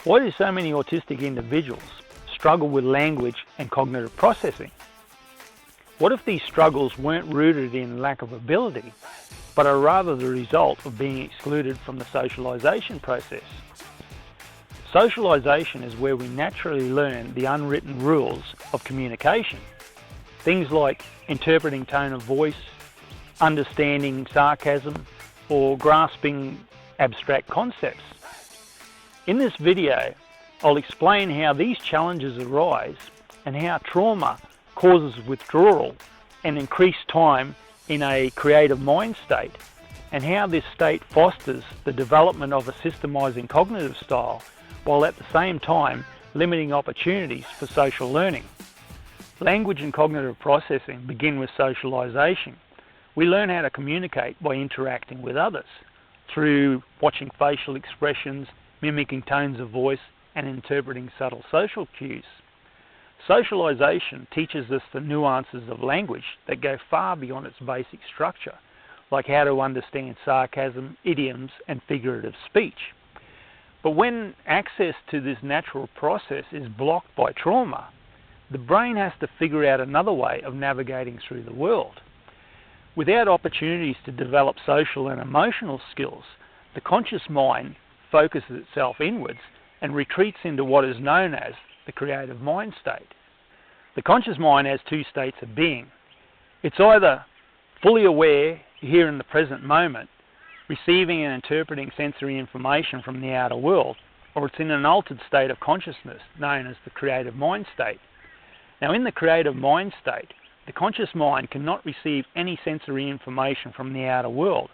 Why do so many autistic individuals struggle with language and cognitive processing? What if these struggles weren't rooted in lack of ability, but are rather the result of being excluded from the socialization process? Socialization is where we naturally learn the unwritten rules of communication. Things like interpreting tone of voice, understanding sarcasm, or grasping abstract concepts. In this video, I'll explain how these challenges arise and how trauma causes withdrawal and increased time in a creative mind state, and how this state fosters the development of a systemizing cognitive style while at the same time limiting opportunities for social learning. Language and cognitive processing begin with socialization. We learn how to communicate by interacting with others through watching facial expressions, mimicking tones of voice, and interpreting subtle social cues. Socialization teaches us the nuances of language that go far beyond its basic structure, like how to understand sarcasm, idioms, and figurative speech. But when access to this natural process is blocked by trauma, the brain has to figure out another way of navigating through the world. Without opportunities to develop social and emotional skills, the conscious mind focuses itself inwards and retreats into what is known as the creative mind state. The conscious mind has two states of being. It's either fully aware, here in the present moment, receiving and interpreting sensory information from the outer world, or it's in an altered state of consciousness known as the creative mind state. Now, in the creative mind state, the conscious mind cannot receive any sensory information from the outer world.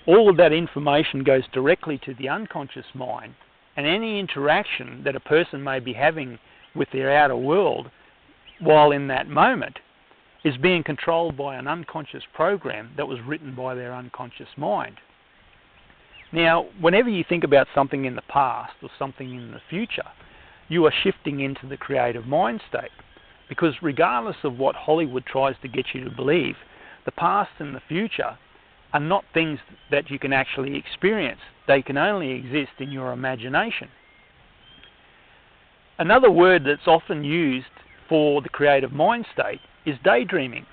All of that information goes directly to the unconscious mind, and any interaction that a person may be having with their outer world while in that moment is being controlled by an unconscious program that was written by their unconscious mind. Now, whenever you think about something in the past or something in the future, you are shifting into the creative mind state. Because regardless of what Hollywood tries to get you to believe, the past and the future are not things that you can actually experience. They can only exist in your imagination. Another word that's often used for the creative mind state is daydreaming.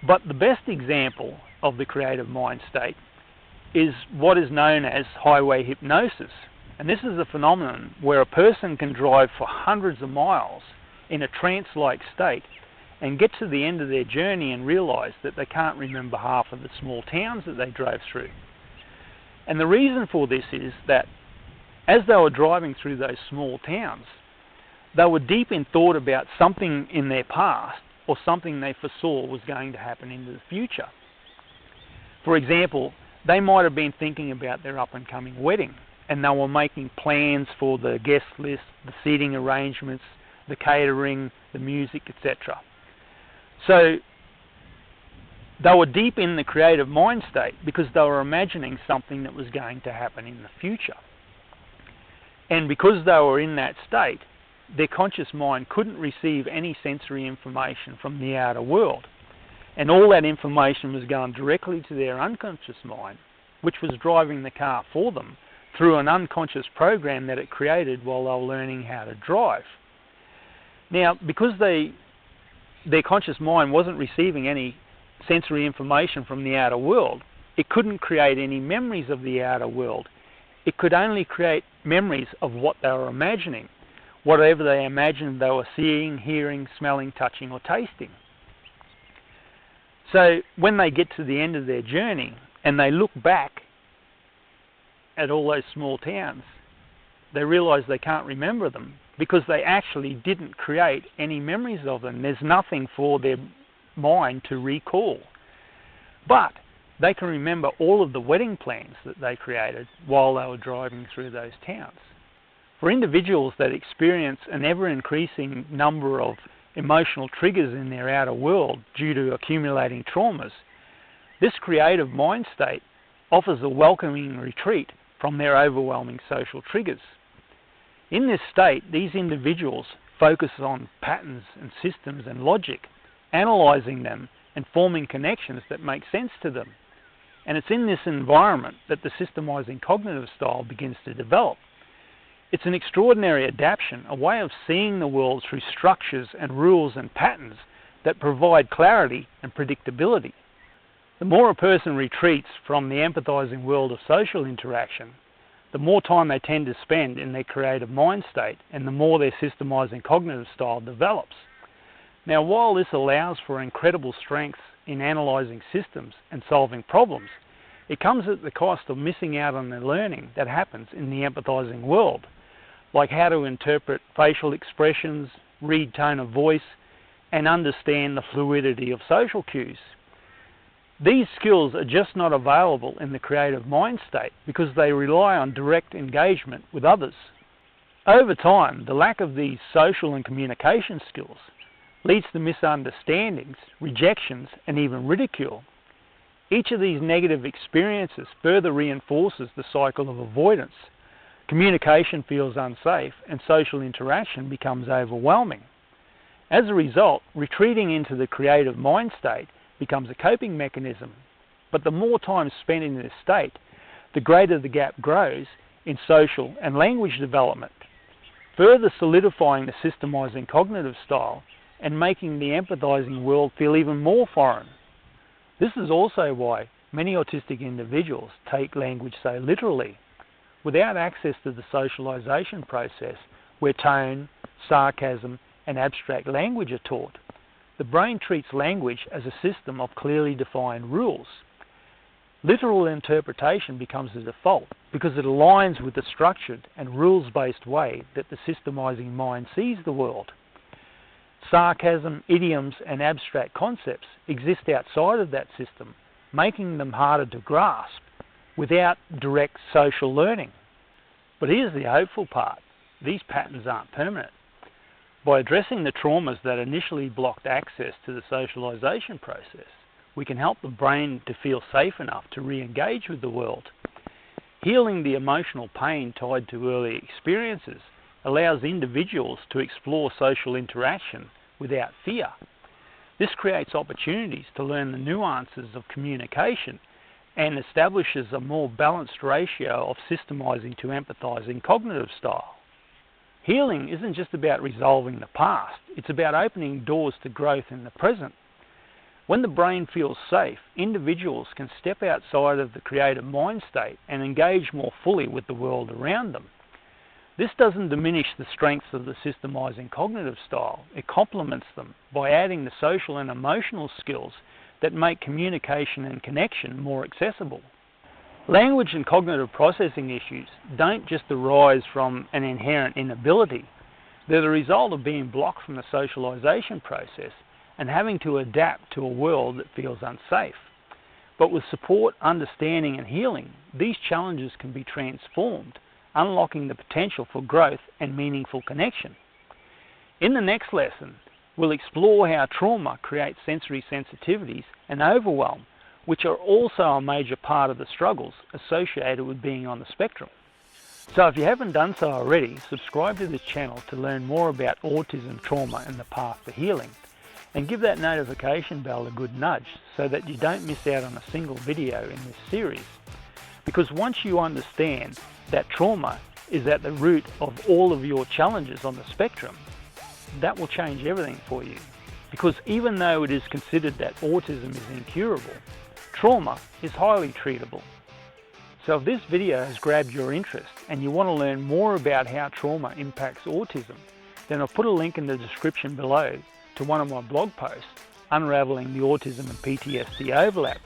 But the best example of the creative mind state is what is known as highway hypnosis. And this is a phenomenon where a person can drive for hundreds of miles in a trance-like state and get to the end of their journey and realize that they can't remember half of the small towns that they drove through. And the reason for this is that as they were driving through those small towns, they were deep in thought about something in their past or something they foresaw was going to happen in the future. For example, they might have been thinking about their up-and-coming wedding, and they were making plans for the guest list, the seating arrangements, the catering, the music, etc. So they were deep in the creative mind state because they were imagining something that was going to happen in the future. And because they were in that state, their conscious mind couldn't receive any sensory information from the outer world. And all that information was going directly to their unconscious mind, which was driving the car for them through an unconscious program that it created while they were learning how to drive. Now, because their conscious mind wasn't receiving any sensory information from the outer world, it couldn't create any memories of the outer world. It could only create memories of what they were imagining, whatever they imagined they were seeing, hearing, smelling, touching, or tasting. So when they get to the end of their journey and they look back at all those small towns, they realize they can't remember them because they actually didn't create any memories of them. There's nothing for their mind to recall. But they can remember all of the wedding plans that they created while they were driving through those towns. For individuals that experience an ever-increasing number of emotional triggers in their outer world due to accumulating traumas, this creative mind state offers a welcoming retreat from their overwhelming social triggers. In this state, these individuals focus on patterns and systems and logic, analysing them and forming connections that make sense to them. And it's in this environment that the systemizing cognitive style begins to develop. It's an extraordinary adaptation, a way of seeing the world through structures and rules and patterns that provide clarity and predictability. The more a person retreats from the empathizing world of social interaction, the more time they tend to spend in their creative mind state and the more their systemizing cognitive style develops. Now, while this allows for incredible strengths in analyzing systems and solving problems, it comes at the cost of missing out on the learning that happens in the empathizing world, like how to interpret facial expressions, read tone of voice, and understand the fluidity of social cues. These skills are just not available in the creative mind state because they rely on direct engagement with others. Over time, the lack of these social and communication skills leads to misunderstandings, rejections, and even ridicule. Each of these negative experiences further reinforces the cycle of avoidance. Communication feels unsafe and social interaction becomes overwhelming. As a result, retreating into the creative mind state becomes a coping mechanism, but the more time spent in this state, the greater the gap grows in social and language development, further solidifying the systemizing cognitive style and making the empathizing world feel even more foreign. This is also why many autistic individuals take language so literally. Without access to the socialization process, where tone, sarcasm, and abstract language are taught, the brain treats language as a system of clearly defined rules. Literal interpretation becomes the default because it aligns with the structured and rules-based way that the systemizing mind sees the world. Sarcasm, idioms, and abstract concepts exist outside of that system, making them harder to grasp without direct social learning. But here's the hopeful part: these patterns aren't permanent. By addressing the traumas that initially blocked access to the socialization process, we can help the brain to feel safe enough to re-engage with the world. Healing the emotional pain tied to early experiences allows individuals to explore social interaction without fear. This creates opportunities to learn the nuances of communication and establishes a more balanced ratio of systemizing to empathizing cognitive style. Healing isn't just about resolving the past, it's about opening doors to growth in the present. When the brain feels safe, individuals can step outside of the creative mind state and engage more fully with the world around them. This doesn't diminish the strengths of the systemizing cognitive style. It complements them by adding the social and emotional skills that make communication and connection more accessible. Language and cognitive processing issues don't just arise from an inherent inability. They're the result of being blocked from the socialization process and having to adapt to a world that feels unsafe. But with support, understanding, and healing, these challenges can be transformed, unlocking the potential for growth and meaningful connection. In the next lesson, we'll explore how trauma creates sensory sensitivities and overwhelm, which are also a major part of the struggles associated with being on the spectrum. So if you haven't done so already, subscribe to this channel to learn more about autism, trauma, and the path to healing. And give that notification bell a good nudge so that you don't miss out on a single video in this series. Because once you understand that trauma is at the root of all of your challenges on the spectrum, that will change everything for you. Because even though it is considered that autism is incurable, trauma is highly treatable. So if this video has grabbed your interest and you want to learn more about how trauma impacts autism, then I'll put a link in the description below to one of my blog posts, Unraveling the Autism and PTSD Overlap.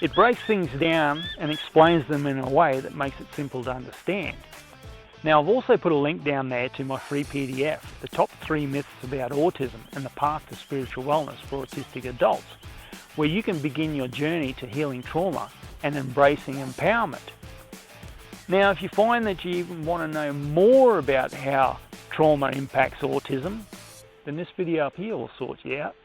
It breaks things down and explains them in a way that makes it simple to understand. Now, I've also put a link down there to my free PDF, The Top 3 Myths About Autism and the Path to Spiritual Wellness for Autistic Adults, where you can begin your journey to healing trauma and embracing empowerment. Now, if you find that you even want to know more about how trauma impacts autism, then this video up here will sort you out.